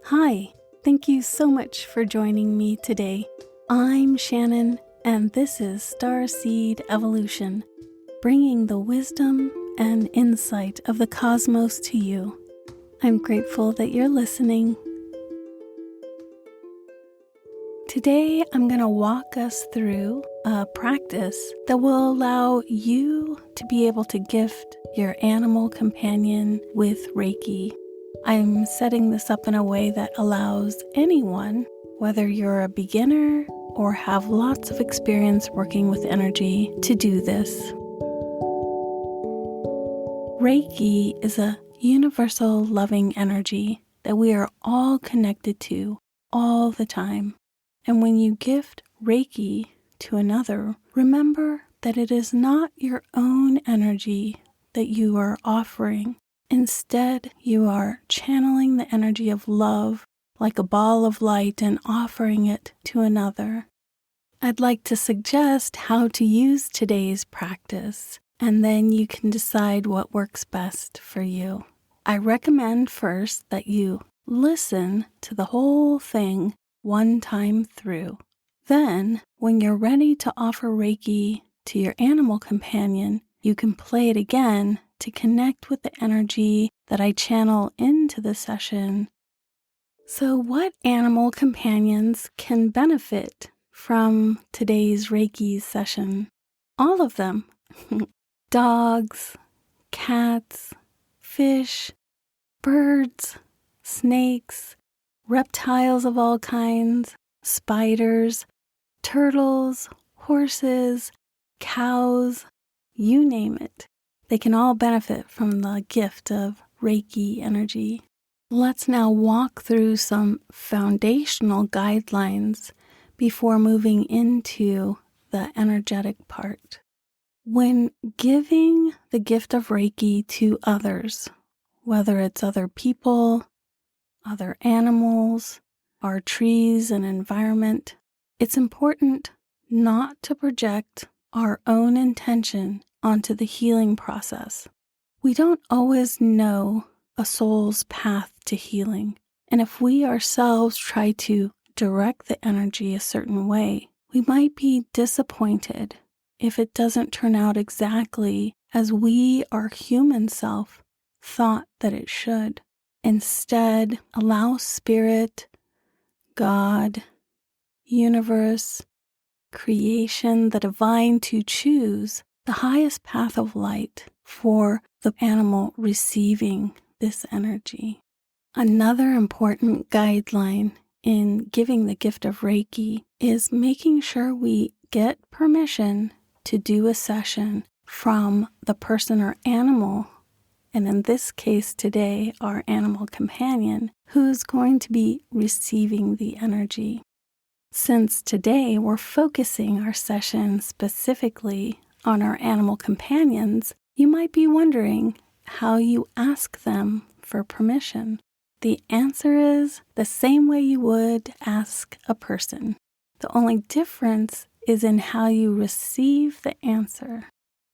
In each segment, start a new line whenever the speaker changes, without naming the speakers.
Hi, thank you so much for joining me today. I'm Shannon, and this is Starseed Evolution, bringing the wisdom and insight of the cosmos to you. I'm grateful that you're listening. Today, I'm going to walk us through a practice that will allow you to be able to gift your animal companion with Reiki. I'm setting this up in a way that allows anyone, whether you're a beginner or have lots of experience working with energy, to do this. Reiki is a universal loving energy that we are all connected to all the time. And when you gift Reiki to another, remember that it is not your own energy that you are offering. Instead, you are channeling the energy of love like a ball of light and offering it to another. I'd like to suggest how to use today's practice, and then you can decide what works best for you. I recommend first that you listen to the whole thing one time through. Then, when you're ready to offer Reiki to your animal companion, you can play it again to connect with the energy that I channel into the session. So, what animal companions can benefit from today's Reiki session? All of them. Dogs, cats, fish, birds, snakes, reptiles of all kinds, spiders, turtles, horses, cows, you name it. They can all benefit from the gift of Reiki energy. Let's now walk through some foundational guidelines before moving into the energetic part. When giving the gift of Reiki to others, whether it's other people, other animals, our trees and environment, it's important not to project our own intention onto the healing process. We don't always know a soul's path to healing, and if we ourselves try to direct the energy a certain way, we might be disappointed if it doesn't turn out exactly as we, our human self, thought that it should. Instead, allow Spirit, God, universe, creation, the divine to choose the highest path of light for the animal receiving this energy. Another important guideline in giving the gift of Reiki is making sure we get permission to do a session from the person or animal, and in this case today, our animal companion, who's going to be receiving the energy. Since today we're focusing our session specifically on our animal companions, you might be wondering how you ask them for permission. The answer is the same way you would ask a person. The only difference is in how you receive the answer.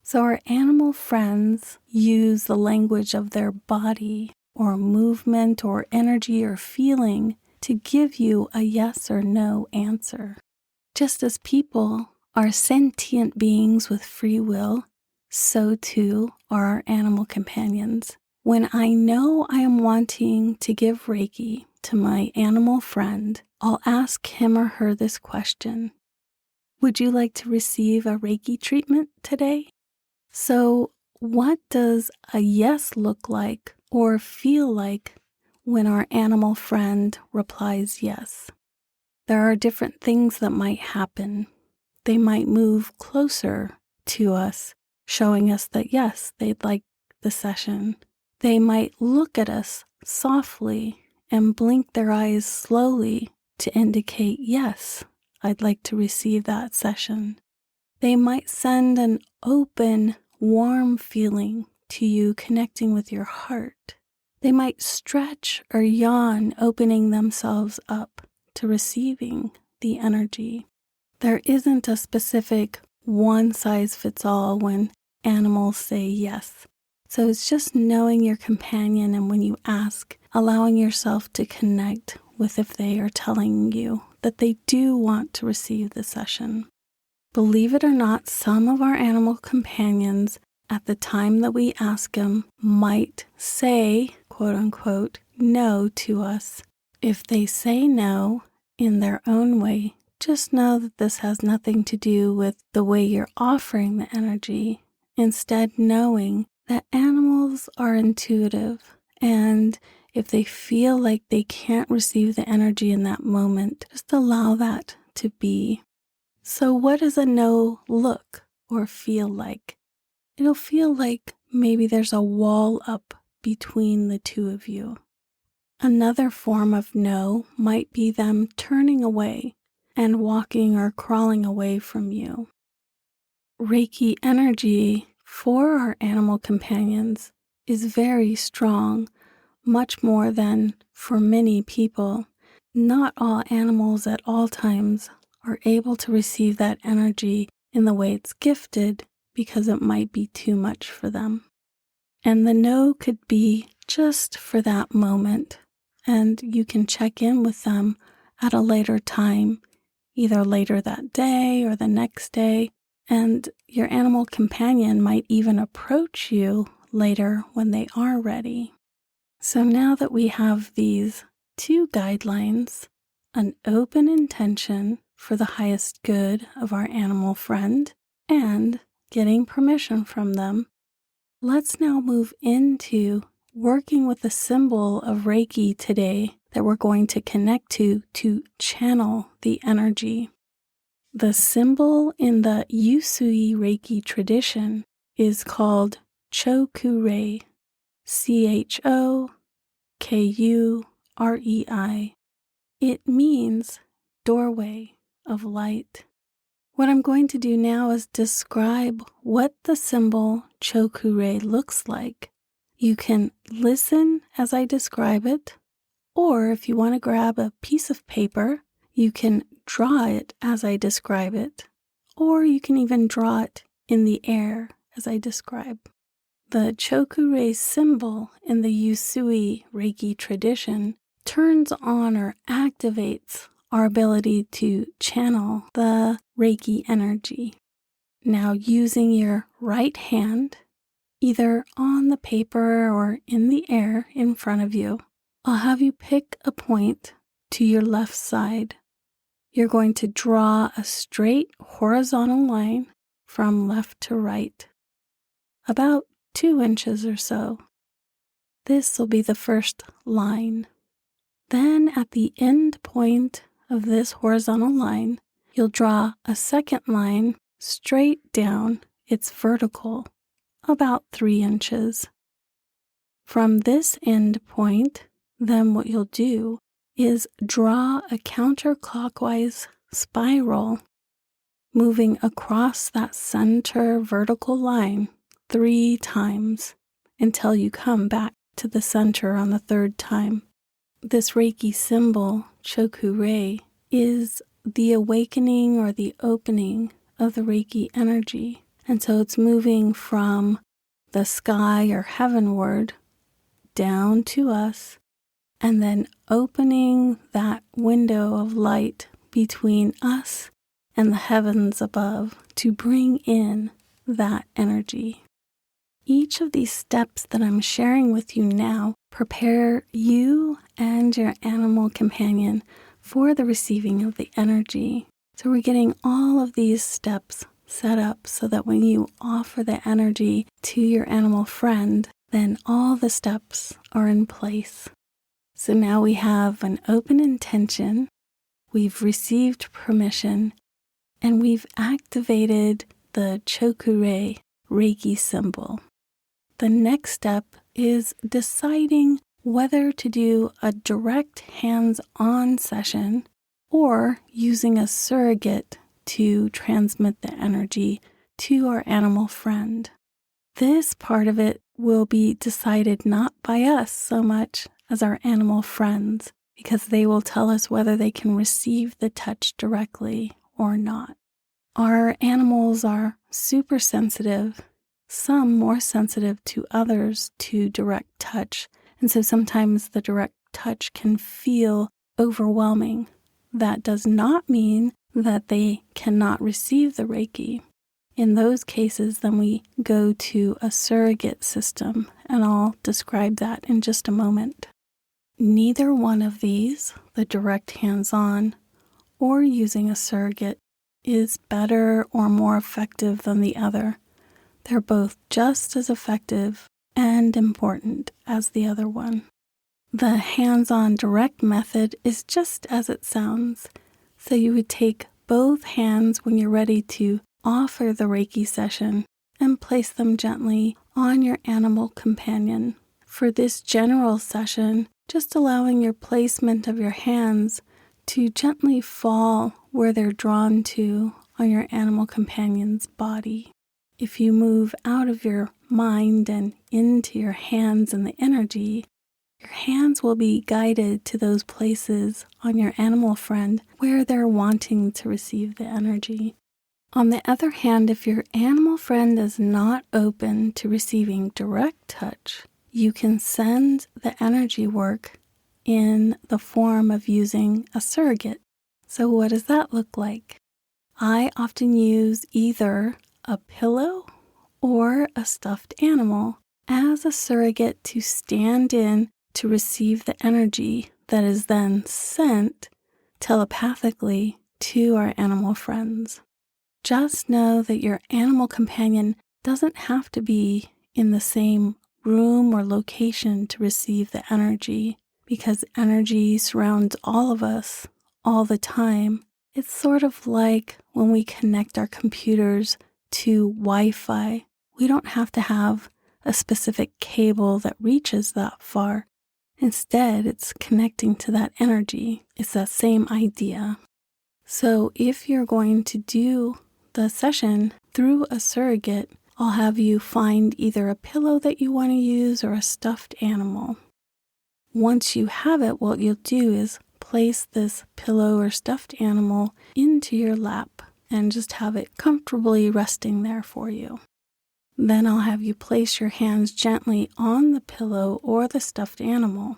So our animal friends use the language of their body or movement or energy or feeling to give you a yes or no answer. Just as people are sentient beings with free will, so too are our animal companions. When I know I am wanting to give Reiki to my animal friend, I'll ask him or her this question: would you like to receive a Reiki treatment today? So, what does a yes look like or feel like when our animal friend replies yes? There are different things that might happen. They might move closer to us, showing us that yes, they'd like the session. They might look at us softly and blink their eyes slowly to indicate, yes, I'd like to receive that session. They might send an open, warm feeling to you, connecting with your heart. They might stretch or yawn, opening themselves up to receiving the energy. There isn't a specific one-size-fits-all when animals say yes. So it's just knowing your companion, and when you ask, allowing yourself to connect with if they are telling you that they do want to receive the session. Believe it or not, some of our animal companions at the time that we ask them might say, quote unquote, no to us. If they say no in their own way, just know that this has nothing to do with the way you're offering the energy. Instead, knowing that animals are intuitive, and if they feel like they can't receive the energy in that moment, just allow that to be. So what does a no look or feel like? It'll feel like maybe there's a wall up between the two of you. Another form of no might be them turning away and walking or crawling away from you. Reiki energy for our animal companions is very strong, much more than for many people. Not all animals at all times are able to receive that energy in the way it's gifted because it might be too much for them. And the no could be just for that moment, and you can check in with them at a later time, either later that day or the next day, and your animal companion might even approach you later when they are ready. So now that we have these two guidelines, an open intention for the highest good of our animal friend and getting permission from them, let's now move into working with the symbol of Reiki today that we're going to connect to channel the energy. The symbol in the Usui Reiki tradition is called Cho Ku Rei, Chokurei. It means doorway of light. What I'm going to do now is describe what the symbol Cho Ku Rei looks like. You can listen as I describe it, or if you want to grab a piece of paper, you can draw it as I describe it, or you can even draw it in the air as I describe. The Cho Ku Rei symbol in the Usui Reiki tradition turns on or activates our ability to channel the Reiki energy. Now, using your right hand, either on the paper or in the air in front of you, I'll have you pick a point to your left side. You're going to draw a straight horizontal line from left to right, about 2 inches or so. This will be the first line. Then at the end point of this horizontal line, you'll draw a second line straight down. It's vertical, about 3 inches. From this end point, then what you'll do is draw a counterclockwise spiral, moving across that center vertical line 3 times until you come back to the center on the third time. This Reiki symbol, Cho Ku Rei, is the awakening or the opening of the Reiki energy. And so it's moving from the sky or heavenward down to us, and then opening that window of light between us and the heavens above to bring in that energy. Each of these steps that I'm sharing with you now prepare you and your animal companion for the receiving of the energy. So we're getting all of these steps set up so that when you offer the energy to your animal friend, then all the steps are in place. So now we have an open intention, we've received permission, and we've activated the Cho Ku Rei Reiki symbol. The next step is deciding whether to do a direct hands-on session or using a surrogate to transmit the energy to our animal friend. This part of it will be decided not by us so much as our animal friends, because they will tell us whether they can receive the touch directly or not. Our animals are super sensitive, some more sensitive to others to direct touch. And so sometimes the direct touch can feel overwhelming. That does not mean that they cannot receive the Reiki. In those cases, then we go to a surrogate system, and I'll describe that in just a moment. Neither one of these, the direct hands-on or using a surrogate, is better or more effective than the other. They're both just as effective and important as the other one. The hands-on direct method is just as it sounds. So you would take both hands when you're ready to offer the Reiki session and place them gently on your animal companion. For this general session, just allowing your placement of your hands to gently fall where they're drawn to on your animal companion's body. If you move out of your mind and into your hands and the energy, your hands will be guided to those places on your animal friend where they're wanting to receive the energy. On the other hand, if your animal friend is not open to receiving direct touch, you can send the energy work in the form of using a surrogate. So what does that look like? I often use either a pillow or a stuffed animal as a surrogate to stand in to receive the energy that is then sent telepathically to our animal friends. Just know that your animal companion doesn't have to be in the same room or location to receive the energy, because energy surrounds all of us all the time. It's sort of like when we connect our computers to Wi-Fi. We don't have to have a specific cable that reaches that far. Instead, it's connecting to that energy. It's that same idea. So if you're going to do the session through a surrogate, I'll have you find either a pillow that you want to use or a stuffed animal. Once you have it, what you'll do is place this pillow or stuffed animal into your lap and just have it comfortably resting there for you. Then I'll have you place your hands gently on the pillow or the stuffed animal.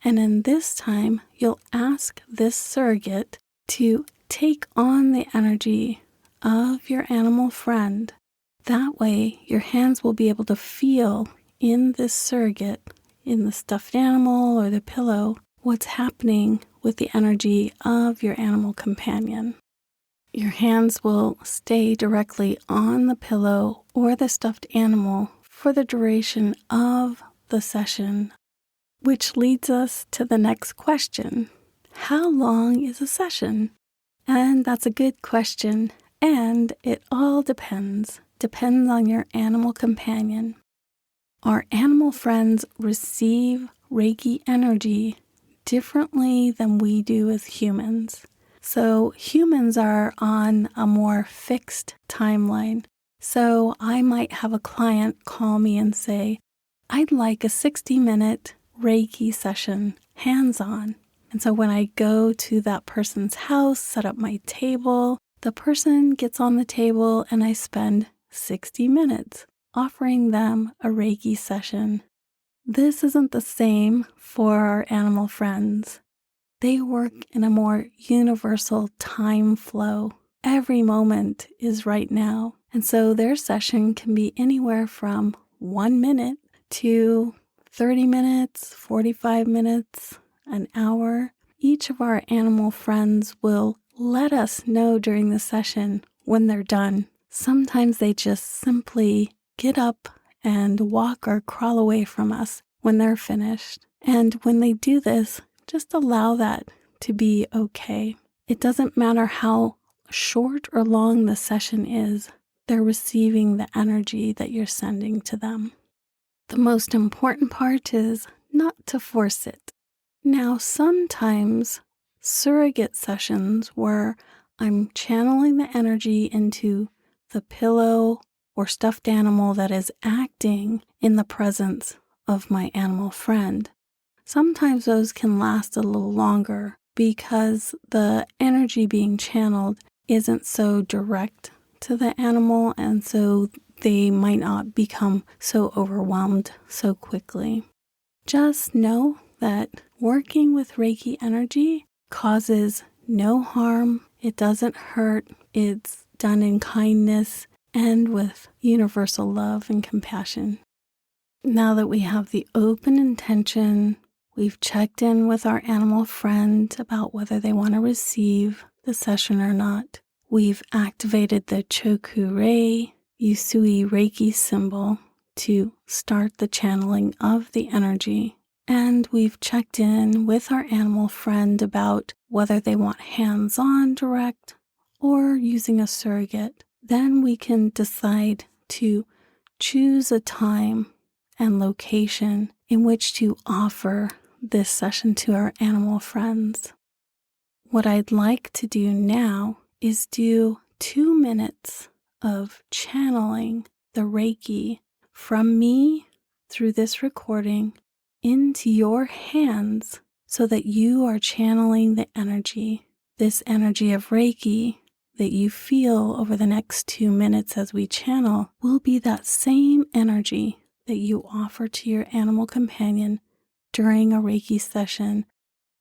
And in this time, you'll ask this surrogate to take on the energy of your animal friend. That way, your hands will be able to feel in this surrogate, in the stuffed animal or the pillow, what's happening with the energy of your animal companion. Your hands will stay directly on the pillow or the stuffed animal for the duration of the session, which leads us to the next question. How long is a session? And that's a good question, and it all depends on your animal companion. Our animal friends receive Reiki energy differently than we do as humans. So humans are on a more fixed timeline. So I might have a client call me and say, I'd like a 60-minute Reiki session, hands-on. And so when I go to that person's house, set up my table, the person gets on the table and I spend 60 minutes offering them a Reiki session. This isn't the same for our animal friends. They work in a more universal time flow. Every moment is right now. And so their session can be anywhere from 1 minute to 30 minutes, 45 minutes, an hour. Each of our animal friends will let us know during the session when they're done. Sometimes they just simply get up and walk or crawl away from us when they're finished. And when they do this, just allow that to be okay. It doesn't matter how short or long the session is, they're receiving the energy that you're sending to them. The most important part is not to force it. Now, sometimes surrogate sessions where I'm channeling the energy into the pillow or stuffed animal that is acting in the presence of my animal friend. Sometimes those can last a little longer because the energy being channeled isn't so direct to the animal, and so they might not become so overwhelmed so quickly. Just know that working with Reiki energy causes no harm. It doesn't hurt. It's done in kindness and with universal love and compassion. Now that we have the open intention, we've checked in with our animal friend about whether they want to receive the session or not. We've activated the Cho Ku Rei, Usui Reiki symbol to start the channeling of the energy. And we've checked in with our animal friend about whether they want hands-on direct or using a surrogate. Then we can decide to choose a time and location in which to offer this session to our animal friends. What I'd like to do now is do 2 minutes of channeling the Reiki from me through this recording into your hands so that you are channeling the energy, this energy of Reiki that you feel over the next 2 minutes as we channel will be that same energy that you offer to your animal companion during a Reiki session.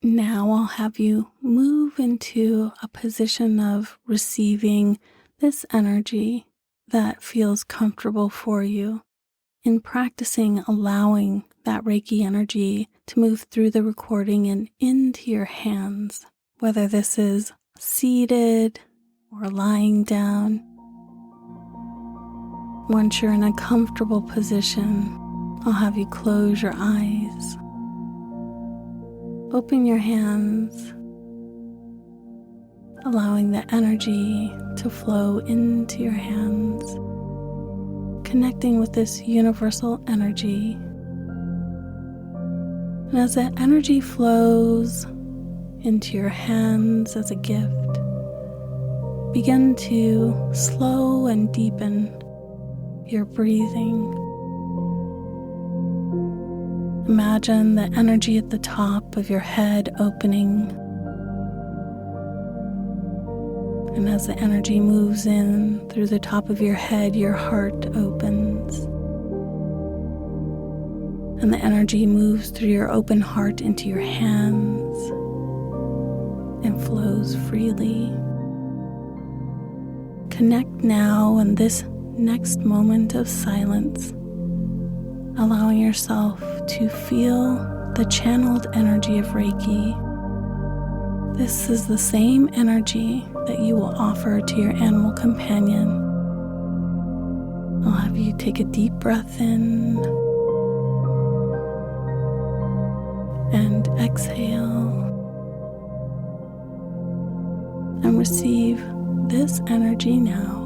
Now I'll have you move into a position of receiving this energy that feels comfortable for you. In practicing allowing that Reiki energy to move through the recording and into your hands, whether this is seated or lying down. Once you're in a comfortable position, I'll have you close your eyes. Open your hands, allowing the energy to flow into your hands, connecting with this universal energy. And as that energy flows into your hands as a gift, begin to slow and deepen your breathing. Imagine the energy at the top of your head opening. And as the energy moves in through the top of your head, your heart opens. And the energy moves through your open heart into your hands and flows freely. Connect now in this next moment of silence, allowing yourself to feel the channeled energy of Reiki. This is the same energy that you will offer to your animal companion. I'll have you take a deep breath in and exhale and receive this energy now.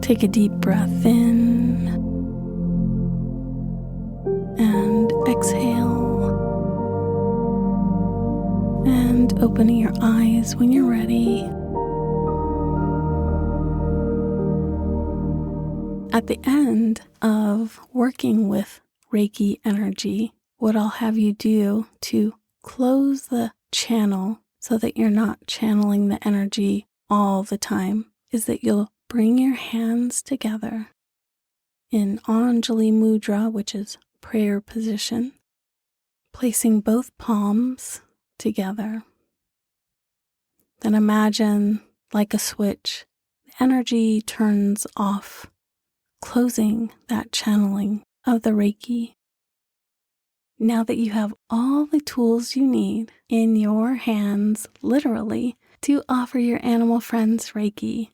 Take a deep breath in and exhale, and opening your eyes when you're ready. At the end of working with Reiki energy, what I'll have you do to close the channel so that you're not channeling the energy all the time is that you'll bring your hands together in Anjali Mudra, which is prayer position, placing both palms together. Then imagine, like a switch, the energy turns off, closing that channeling of the Reiki. Now that you have all the tools you need in your hands, literally, to offer your animal friends Reiki,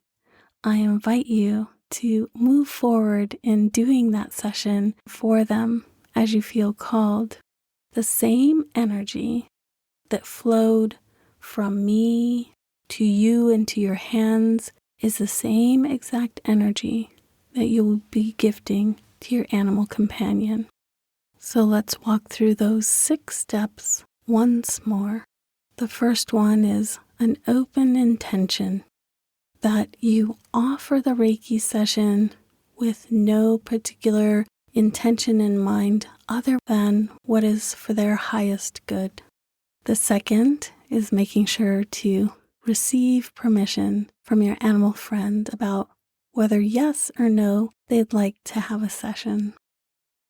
I invite you to move forward in doing that session for them as you feel called. The same energy that flowed from me to you into your hands is the same exact energy that you will be gifting to your animal companion. So let's walk through those 6 steps once more. The first one is an open intention that you offer the Reiki session with no particular intention in mind other than what is for their highest good. The second is making sure to receive permission from your animal friend about whether yes or no they'd like to have a session.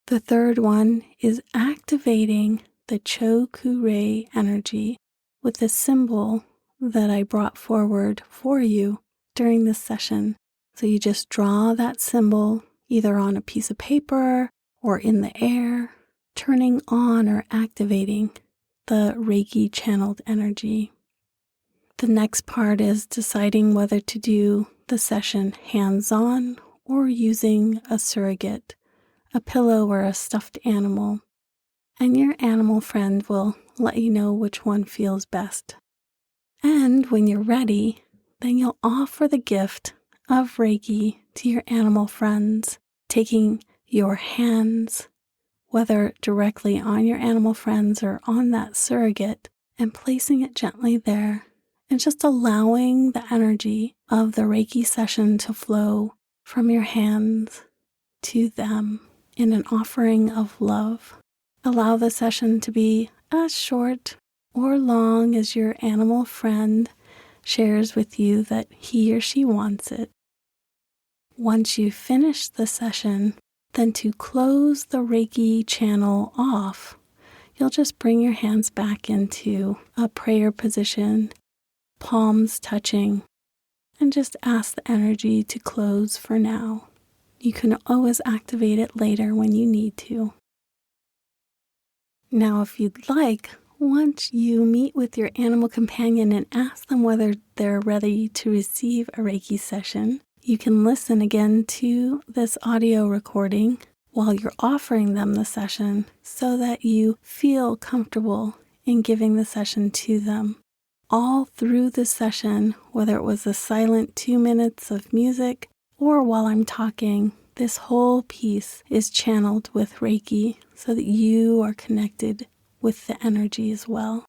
The third one is activating the Cho Ku Rei energy with the symbol that I brought forward for you during this session. So you just draw that symbol either on a piece of paper or in the air, turning on or activating the Reiki channeled energy. The next part is deciding whether to do the session hands-on or using a surrogate, a pillow or a stuffed animal, and your animal friend will let you know which one feels best. And when you're ready, then you'll offer the gift of Reiki to your animal friends, taking your hands, whether directly on your animal friends or on that surrogate, and placing it gently there, and just allowing the energy of the Reiki session to flow from your hands to them in an offering of love. Allow the session to be as short or long as your animal friend shares with you that he or she wants it. Once you finish the session, then to close the Reiki channel off, you'll just bring your hands back into a prayer position, palms touching, and just ask the energy to close for now. You can always activate it later when you need to. Now, if you'd like, once you meet with your animal companion and ask them whether they're ready to receive a Reiki session, you can listen again to this audio recording while you're offering them the session so that you feel comfortable in giving the session to them. All through the session, whether it was a silent 2 minutes of music or while I'm talking, this whole piece is channeled with Reiki so that you are connected with the energy as well.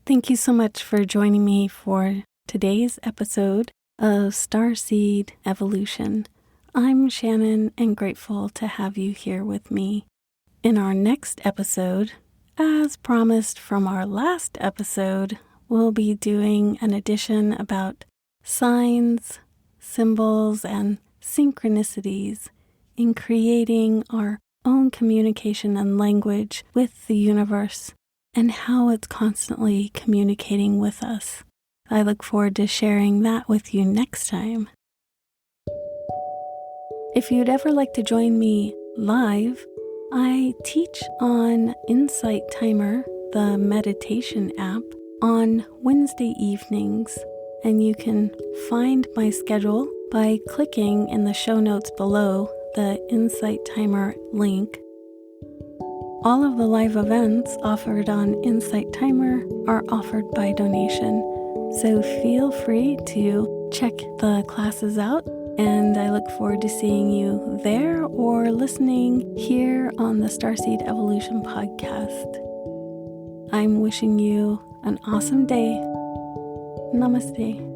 Thank you so much for joining me for today's episode of Starseed Evolution. I'm Shannon and grateful to have you here with me. In our next episode, as promised from our last episode, we'll be doing an edition about signs, symbols, and synchronicities in creating our own communication and language with the universe and how it's constantly communicating with us. I look forward to sharing that with you next time. If you'd ever like to join me live, I teach on Insight Timer, the meditation app, on Wednesday evenings, and you can find my schedule by clicking in the show notes below the Insight Timer link. All of the live events offered on Insight Timer are offered by donation, so feel free to check the classes out And I look forward to seeing you there or listening here on the Starseed Evolution podcast. I'm wishing you an awesome day. Namaste.